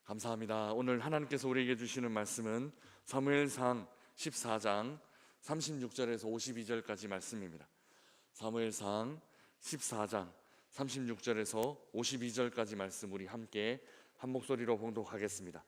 감사합니다. 오늘 하나님께서 우리에게 주시는 말씀은 사무엘상 14장 36절에서 52절까지 말씀입니다. 사무엘상 14장 36절에서 52절까지 말씀 우리 함께 한 목소리로 봉독하겠습니다.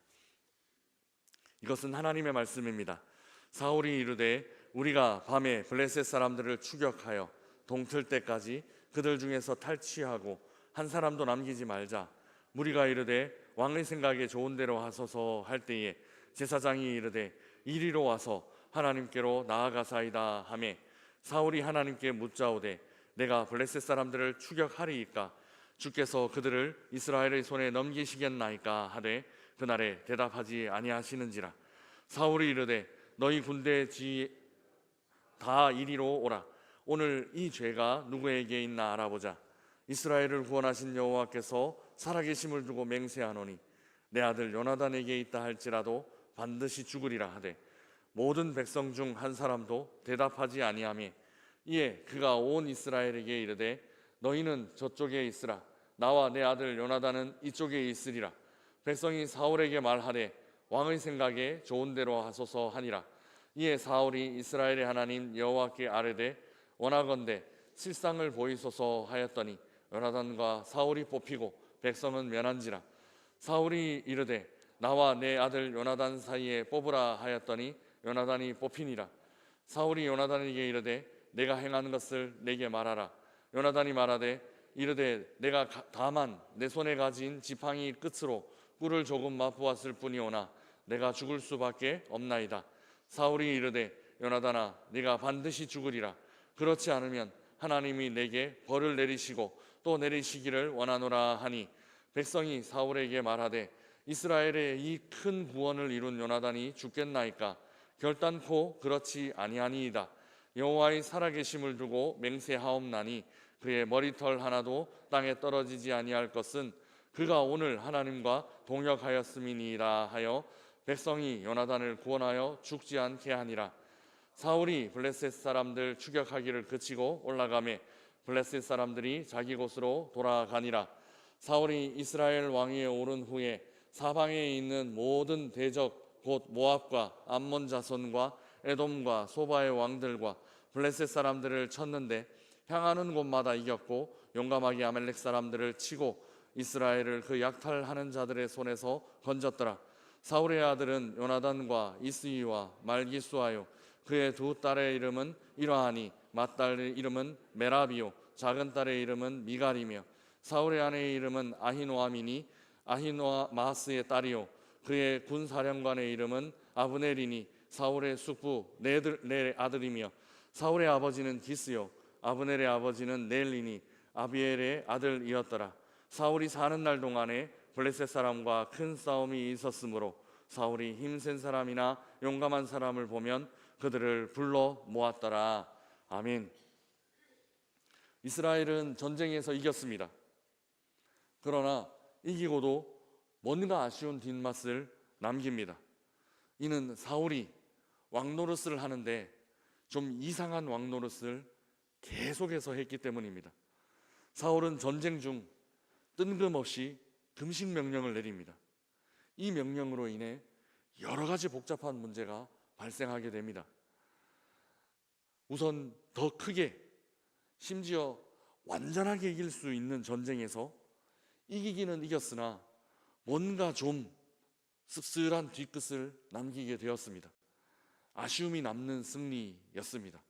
이것은 하나님의 말씀입니다. 사울이 이르되 우리가 밤에 블레셋 사람들을 추격하여 동틀 때까지 그들 중에서 탈취하고 한 사람도 남기지 말자. 무리가 이르되 왕의 생각에 좋은 대로 하소서 할 때에 제사장이 이르되 이리로 와서 하나님께로 나아가사이다 하매 사울이 하나님께 묻자오되 내가 블레셋 사람들을 추격하리이까 주께서 그들을 이스라엘의 손에 넘기시겠나이까 하되 그날에 대답하지 아니하시는지라. 사울이 이르되 너희 군대 다 이리로 오라. 오늘 이 죄가 누구에게 있나 알아보자. 이스라엘을 구원하신 여호와께서 살아계심을 두고 맹세하노니 내 아들 요나단에게 있다 할지라도 반드시 죽으리라 하되 모든 백성 중 한 사람도 대답하지 아니하며 이에 그가 온 이스라엘에게 이르되 너희는 저쪽에 있으라. 나와 내 아들 요나단은 이쪽에 있으리라. 백성이 사울에게 말하되 왕의 생각에 좋은 대로 하소서 하니라. 이에 사울이 이스라엘의 하나님 여호와께 아뢰되 원하건대 실상을 보이소서 하였더니 요나단과 사울이 뽑히고 백성은 면한지라. 사울이 이르되 나와 내 아들 요나단 사이에 뽑으라 하였더니 요나단이 뽑히니라. 사울이 요나단에게 이르되 내가 행한 것을 내게 말하라. 요나단이 말하되 이르되 내가 다만 내 손에 가진 지팡이 끝으로 꿀을 조금 맛보았을 뿐이오나 내가 죽을 수밖에 없나이다. 사울이 이르되 요나단아 네가 반드시 죽으리라. 그렇지 않으면 하나님이 내게 벌을 내리시고 또 내리시기를 원하노라 하니 백성이 사울에게 말하되 이스라엘의 이 큰 구원을 이룬 요나단이 죽겠나이까. 결단코 그렇지 아니하니이다. 여호와의 살아계심을 두고 맹세하옵나니 그의 머리털 하나도 땅에 떨어지지 아니할 것은 그가 오늘 하나님과 동역하였음이니이다 하여 백성이 요나단을 구원하여 죽지 않게 하니라. 사울이 블레셋 사람들 추격하기를 그치고 올라가매 블레셋 사람들이 자기 곳으로 돌아가니라. 사울이 이스라엘 왕위에 오른 후에 사방에 있는 모든 대적 곧 모압과 암몬 자손과 에돔과 소바의 왕들과 블레셋 사람들을 쳤는데 향하는 곳마다 이겼고 용감하게 아말렉 사람들을 치고 이스라엘을 그 약탈하는 자들의 손에서 건졌더라. 사울의 아들은 요나단과 이스이와 말기수아요. 그의 두 딸의 이름은 이러하니 맏딸의 이름은 메라비요 작은 딸의 이름은 미갈이며 사울의 아내의 이름은 아히노아미니 아히노아마스의 딸이요 그의 군사령관의 이름은 아브넬이니 사울의 숙부 네 아들이며 사울의 아버지는 기스요 아브넬의 아버지는 넬이니 아비엘의 아들이었더라. 사울이 사는 날 동안에 블레셋 사람과 큰 싸움이 있었으므로 사울이 힘센 사람이나 용감한 사람을 보면 그들을 불러 모았더라. 아멘. 이스라엘은 전쟁에서 이겼습니다. 그러나 이기고도 뭔가 아쉬운 뒷맛을 남깁니다. 이는 사울이 왕노릇을 하는데 좀 이상한 왕노릇을 계속해서 했기 때문입니다. 사울은 전쟁 중 뜬금없이 금식 명령을 내립니다. 이 명령으로 인해 여러 가지 복잡한 문제가 발생하게 됩니다. 우선 더 크게 심지어 완전하게 이길 수 있는 전쟁에서 이기기는 이겼으나 뭔가 좀 씁쓸한 뒤끝을 남기게 되었습니다. 아쉬움이 남는 승리였습니다.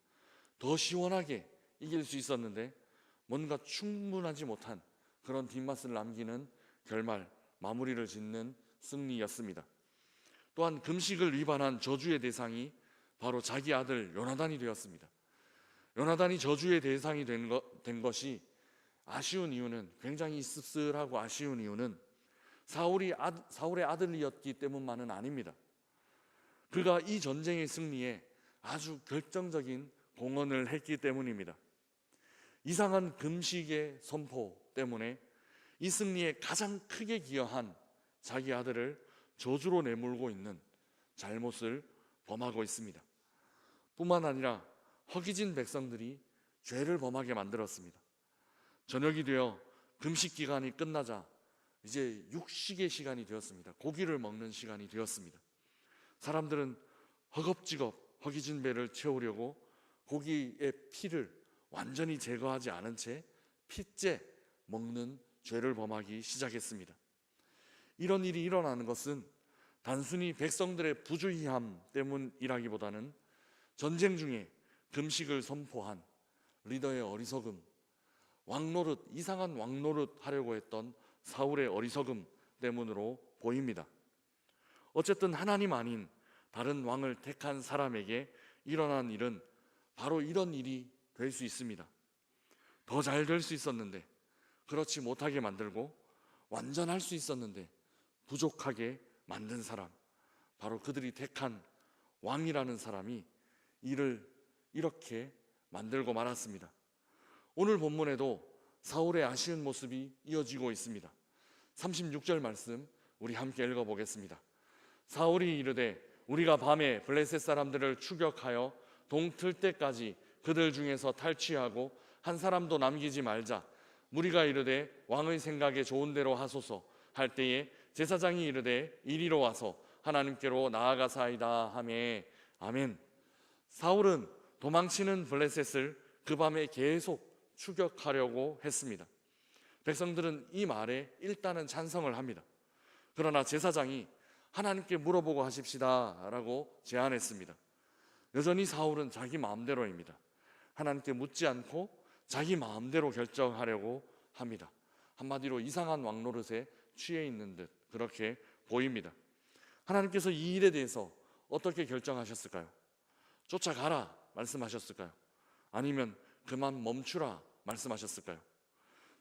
더 시원하게 이길 수 있었는데 뭔가 충분하지 못한 그런 뒷맛을 남기는 결말, 마무리를 짓는 승리였습니다. 또한 금식을 위반한 저주의 대상이 바로 자기 아들 요나단이 되었습니다. 요나단이 저주의 대상이 된 것이 아쉬운 이유는, 굉장히 씁쓸하고 아쉬운 이유는 사울의 아들이었기 때문만은 아닙니다. 그가 이 전쟁의 승리에 아주 결정적인 공헌을 했기 때문입니다. 이상한 금식의 선포 때문에 이 승리에 가장 크게 기여한 자기 아들을 저주로 내몰고 있는 잘못을 범하고 있습니다. 뿐만 아니라 허기진 백성들이 죄를 범하게 만들었습니다. 저녁이 되어 금식 기간이 끝나자 이제 육식의 시간이 되었습니다. 고기를 먹는 시간이 되었습니다. 사람들은 허겁지겁 허기진 배를 채우려고 고기의 피를 완전히 제거하지 않은 채 피째 먹는 죄를 범하기 시작했습니다. 이런 일이 일어나는 것은 단순히 백성들의 부주의함 때문이라기보다는 전쟁 중에 금식을 선포한 리더의 어리석음, 이상한 왕노릇 하려고 했던 사울의 어리석음 때문으로 보입니다. 어쨌든 하나님 아닌 다른 왕을 택한 사람에게 일어난 일은 바로 이런 일이 될 수 있습니다. 더 잘 될 수 있었는데 그렇지 못하게 만들고, 완전할 수 있었는데 부족하게 만든 사람, 바로 그들이 택한 왕이라는 사람이 이를 이렇게 만들고 말았습니다. 오늘 본문에도 사울의 아쉬운 모습이 이어지고 있습니다. 36절 말씀 우리 함께 읽어보겠습니다. 사울이 이르되 우리가 밤에 블레셋 사람들을 추격하여 동틀 때까지 그들 중에서 탈취하고 한 사람도 남기지 말자. 무리가 이르되 왕의 생각에 좋은 대로 하소서 할 때에 제사장이 이르되 이리로 와서 하나님께로 나아가사이다 하매. 아멘. 사울은 도망치는 블레셋을 그 밤에 계속 추격하려고 했습니다. 백성들은 이 말에 일단은 찬성을 합니다. 그러나 제사장이 하나님께 물어보고 하십시다 라고 제안했습니다. 여전히 사울은 자기 마음대로입니다. 하나님께 묻지 않고 자기 마음대로 결정하려고 합니다. 한마디로 이상한 왕노릇에 취해 있는 듯 그렇게 보입니다. 하나님께서 이 일에 대해서 어떻게 결정하셨을까요? 쫓아가라 말씀하셨을까요? 아니면 그만 멈추라 말씀하셨을까요?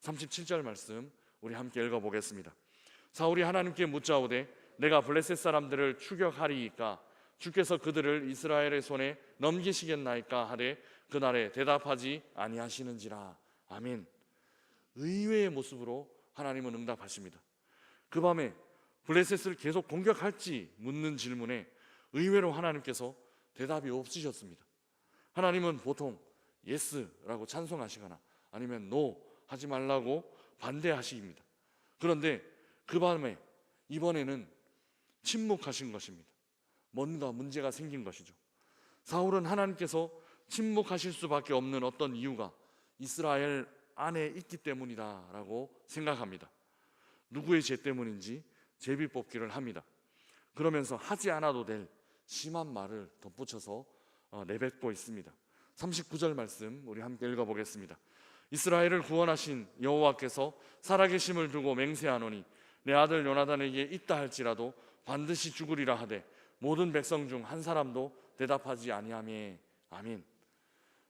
37절 말씀 우리 함께 읽어보겠습니다. 사울이 하나님께 묻자오되 내가 블레셋 사람들을 추격하리이까 주께서 그들을 이스라엘의 손에 넘기시겠나이까 하되 그날에 대답하지 아니하시는지라. 아멘. 의외의 모습으로 하나님은 응답하십니다. 그 밤에 블레셋을 계속 공격할지 묻는 질문에 의외로 하나님께서 대답이 없으셨습니다. 하나님은 보통 예스라고 찬송하시거나 아니면 노 하지 말라고 반대하십니다. 그런데 그 밤에 이번에는 침묵하신 것입니다. 뭔가 문제가 생긴 것이죠. 사울은 하나님께서 침묵하실 수밖에 없는 어떤 이유가 이스라엘 안에 있기 때문이다라고 생각합니다. 누구의 죄 때문인지 제비뽑기를 합니다. 그러면서 하지 않아도 될 심한 말을 덧붙여서 내뱉고 있습니다. 39절 말씀 우리 함께 읽어보겠습니다. 이스라엘을 구원하신 여호와께서 살아계심을 두고 맹세하노니 내 아들 요나단에게 있다 할지라도 반드시 죽으리라 하되 모든 백성 중 한 사람도 대답하지 아니하며. 아멘.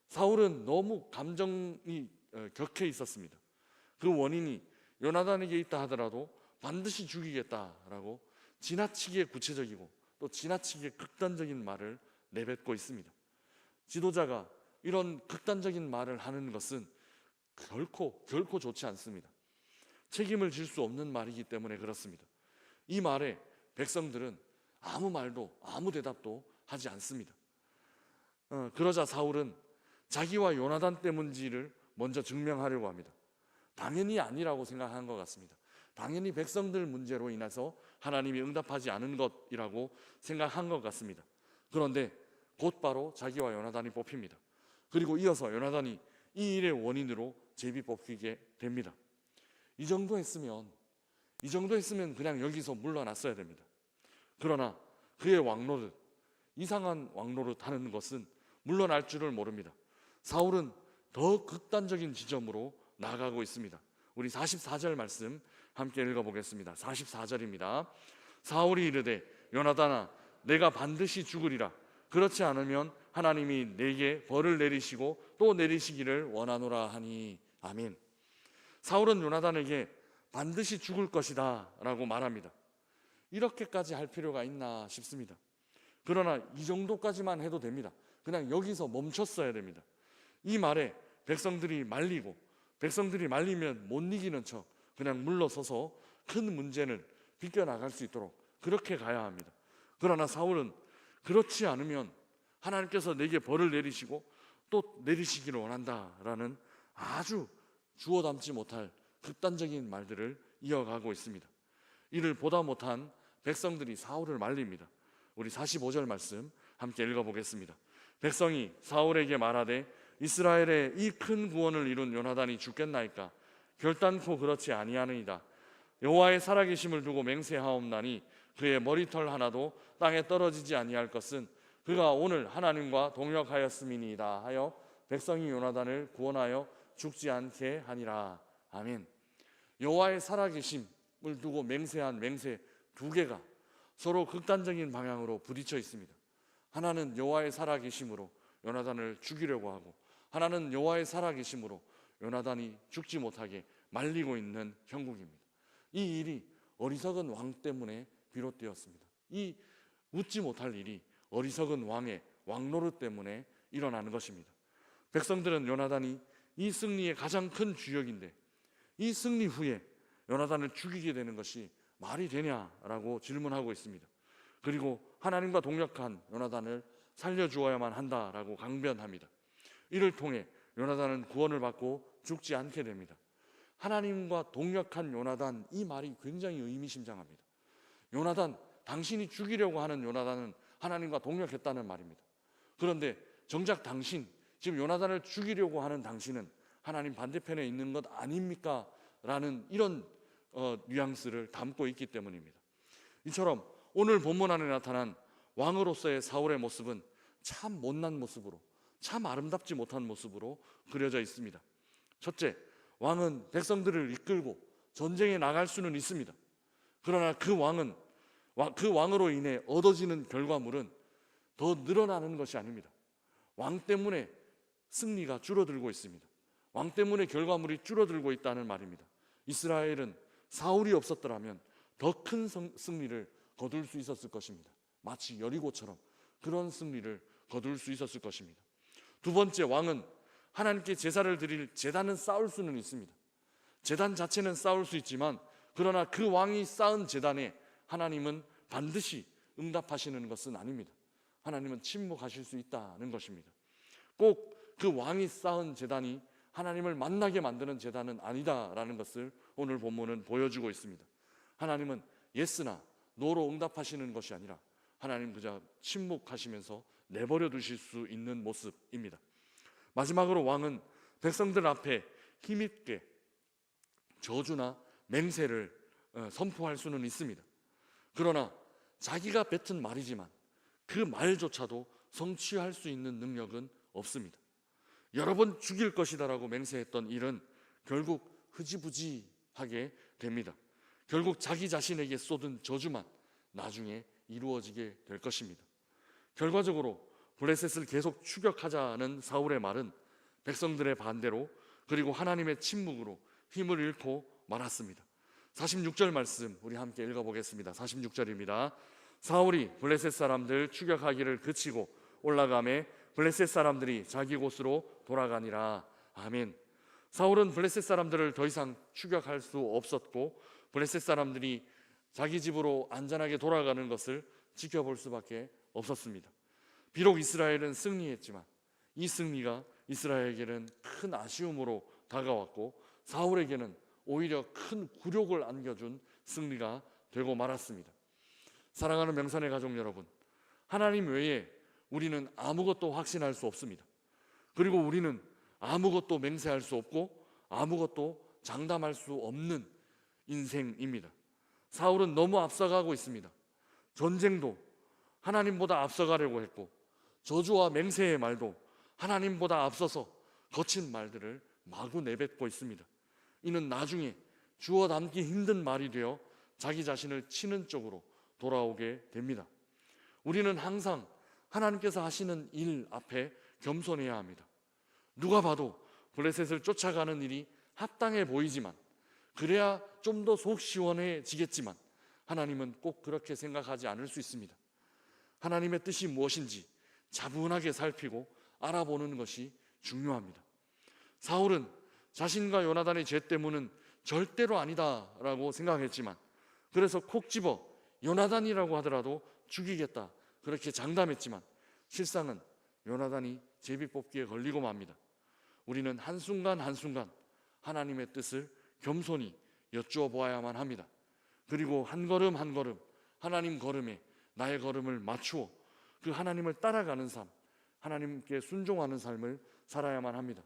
사울은 너무 감정이 격해 있었습니다. 그 원인이 요나단에게 있다 하더라도 반드시 죽이겠다라고 지나치게 구체적이고 또 지나치게 극단적인 말을 내뱉고 있습니다. 지도자가 이런 극단적인 말을 하는 것은 결코 좋지 않습니다. 책임을 질 수 없는 말이기 때문에 그렇습니다. 이 말에 백성들은 아무 말도 아무 대답도 하지 않습니다. 그러자 사울은 자기와 요나단 때문인지를 먼저 증명하려고 합니다. 당연히 아니라고 생각한 것 같습니다. 당연히 백성들 문제로 인해서 하나님이 응답하지 않은 것이라고 생각한 것 같습니다. 그런데 곧바로 자기와 요나단이 뽑힙니다. 그리고 이어서 요나단이 이 일의 원인으로 제비 뽑히게 됩니다. 이 정도 했으면 그냥 여기서 물러났어야 됩니다. 그러나 그의 왕노릇, 이상한 왕노릇 하는 것은 물러날 줄을 모릅니다. 사울은 더 극단적인 지점으로 나아가고 있습니다. 우리 44절 말씀 함께 읽어보겠습니다. 44절입니다. 사울이 이르되 요나단아 내가 반드시 죽으리라. 그렇지 않으면 하나님이 내게 벌을 내리시고 또 내리시기를 원하노라 하니. 아멘. 사울은 요나단에게 반드시 죽을 것이다 라고 말합니다. 이렇게까지 할 필요가 있나 싶습니다. 그러나 이 정도까지만 해도 됩니다. 그냥 여기서 멈췄어야 됩니다. 이 말에 백성들이 말리고 백성들이 말리면 못 이기는 척 그냥 물러서서 큰 문제는 비껴나갈 수 있도록 그렇게 가야 합니다. 그러나 사울은 그렇지 않으면 하나님께서 내게 벌을 내리시고 또 내리시기를 원한다라는 아주 주워 담지 못할 극단적인 말들을 이어가고 있습니다. 이를 보다 못한 백성들이 사울을 말립니다. 우리 45절 말씀 함께 읽어보겠습니다. 백성이 사울에게 말하되 이스라엘의 이 큰 구원을 이룬 요나단이 죽겠나이까? 결단코 그렇지 아니하느니라. 여호와의 살아계심을 두고 맹세하옵나니 그의 머리털 하나도 땅에 떨어지지 아니할 것은 그가 오늘 하나님과 동역하였음이니이다 하여 백성이 요나단을 구원하여 죽지 않게 하니라. 아멘. 여호와의 살아계심을 두고 맹세한 맹세 두 개가 서로 극단적인 방향으로 부딪혀 있습니다. 하나는 여호와의 살아계심으로 요나단을 죽이려고 하고, 하나는 여호와의 살아계심으로 요나단이 죽지 못하게 말리고 있는 형국입니다. 이 일이 어리석은 왕 때문에 비롯되었습니다. 이 웃지 못할 일이 어리석은 왕의 왕노릇 때문에 일어나는 것입니다. 백성들은 요나단이 이 승리의 가장 큰 주역인데 이 승리 후에 요나단을 죽이게 되는 것이 말이 되냐라고 질문하고 있습니다. 그리고 하나님과 동역한 요나단을 살려주어야만 한다라고 강변합니다. 이를 통해 요나단은 구원을 받고 죽지 않게 됩니다. 하나님과 동역한 요나단, 이 말이 굉장히 의미심장합니다. 요나단, 당신이 죽이려고 하는 요나단은 하나님과 동역했다는 말입니다. 그런데 정작 당신, 지금 요나단을 죽이려고 하는 당신은 하나님 반대편에 있는 것 아닙니까? 라는 이런 뉘앙스를 담고 있기 때문입니다. 이처럼 오늘 본문 안에 나타난 왕으로서의 사울의 모습은 참 못난 모습으로, 참 아름답지 못한 모습으로 그려져 있습니다. 첫째, 왕은 백성들을 이끌고 전쟁에 나갈 수는 있습니다. 그러나 그 왕으로 인해 얻어지는 결과물은 더 늘어나는 것이 아닙니다. 왕 때문에 승리가 줄어들고 있습니다. 왕 때문에 결과물이 줄어들고 있다는 말입니다. 이스라엘은 사울이 없었더라면 더 큰 승리를 거둘 수 있었을 것입니다. 마치 여리고처럼 그런 승리를 거둘 수 있었을 것입니다. 두 번째, 왕은 하나님께 제사를 드릴 제단은 쌓을 수는 있습니다. 제단 자체는 쌓을 수 있지만 그러나 그 왕이 쌓은 제단에 하나님은 반드시 응답하시는 것은 아닙니다. 하나님은 침묵하실 수 있다는 것입니다. 꼭 그 왕이 쌓은 제단이 하나님을 만나게 만드는 제단은 아니다라는 것을 오늘 본문은 보여주고 있습니다. 하나님은 예스나 노로 응답하시는 것이 아니라 하나님 그저 침묵하시면서 내버려 두실 수 있는 모습입니다. 마지막으로 왕은 백성들 앞에 힘있게 저주나 맹세를 선포할 수는 있습니다. 그러나 자기가 뱉은 말이지만 그 말조차도 성취할 수 있는 능력은 없습니다. 여러 번 죽일 것이다라고 맹세했던 일은 결국 흐지부지하게 됩니다. 결국 자기 자신에게 쏟은 저주만 나중에 이루어지게 될 것입니다. 결과적으로 블레셋을 계속 추격하자는 사울의 말은 백성들의 반대로 그리고 하나님의 침묵으로 힘을 잃고 말았습니다. 46절 말씀 우리 함께 읽어보겠습니다. 46절입니다. 사울이 블레셋 사람들 추격하기를 그치고 올라가매 블레셋 사람들이 자기 곳으로 돌아가니라. 아멘. 사울은 블레셋 사람들을 더 이상 추격할 수 없었고 블레셋 사람들이 자기 집으로 안전하게 돌아가는 것을 지켜볼 수밖에 없었습니다. 비록 이스라엘은 승리했지만 이 승리가 이스라엘에게는 큰 아쉬움으로 다가왔고 사울에게는 오히려 큰 굴욕을 안겨준 승리가 되고 말았습니다. 사랑하는 명산의 가족 여러분, 하나님 외에 우리는 아무것도 확신할 수 없습니다. 그리고 우리는 아무것도 맹세할 수 없고 아무것도 장담할 수 없는 인생입니다. 사울은 너무 앞서가고 있습니다. 전쟁도 하나님보다 앞서가려고 했고 저주와 맹세의 말도 하나님보다 앞서서 거친 말들을 마구 내뱉고 있습니다. 이는 나중에 주워 담기 힘든 말이 되어 자기 자신을 치는 쪽으로 돌아오게 됩니다. 우리는 항상 하나님께서 하시는 일 앞에 겸손해야 합니다. 누가 봐도 블레셋을 쫓아가는 일이 합당해 보이지만 그래야 좀 더 속 시원해지겠지만 하나님은 꼭 그렇게 생각하지 않을 수 있습니다. 하나님의 뜻이 무엇인지 차분하게 살피고 알아보는 것이 중요합니다. 사울은 자신과 요나단의 죄 때문은 절대로 아니다라고 생각했지만 그래서 콕 집어 요나단이라고 하더라도 죽이겠다 그렇게 장담했지만 실상은 요나단이 제비뽑기에 걸리고 맙니다. 우리는 한순간 한순간 하나님의 뜻을 겸손히 여쭈어 보아야만 합니다. 그리고 한 걸음 한 걸음 하나님 걸음에 나의 걸음을 맞추어 그 하나님을 따라가는 삶, 하나님께 순종하는 삶을 살아야만 합니다.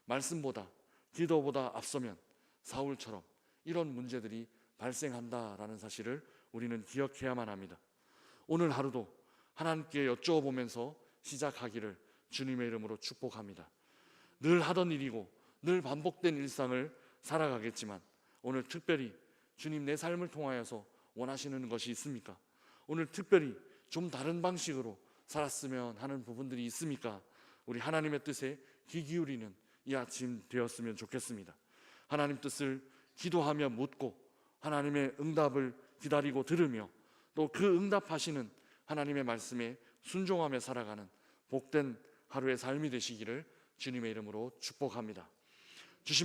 말씀보다 기도보다 앞서면 사울처럼 이런 문제들이 발생한다라는 사실을 우리는 기억해야만 합니다. 오늘 하루도 하나님께 여쭈어 보면서 시작하기를 주님의 이름으로 축복합니다. 늘 하던 일이고 늘 반복된 일상을 살아가겠지만 오늘 특별히 주님 내 삶을 통하여서 원하시는 것이 있습니까? 오늘 특별히 좀 다른 방식으로 살았으면 하는 부분들이 있습니까? 우리 하나님의 뜻에 귀 기울이는 이 아침 되었으면 좋겠습니다. 하나님 뜻을 기도하며 묻고 하나님의 응답을 기다리고 들으며 또 그 응답하시는 하나님의 말씀에 순종하며 살아가는 복된 하루의 삶이 되시기를 주님의 이름으로 축복합니다. 주신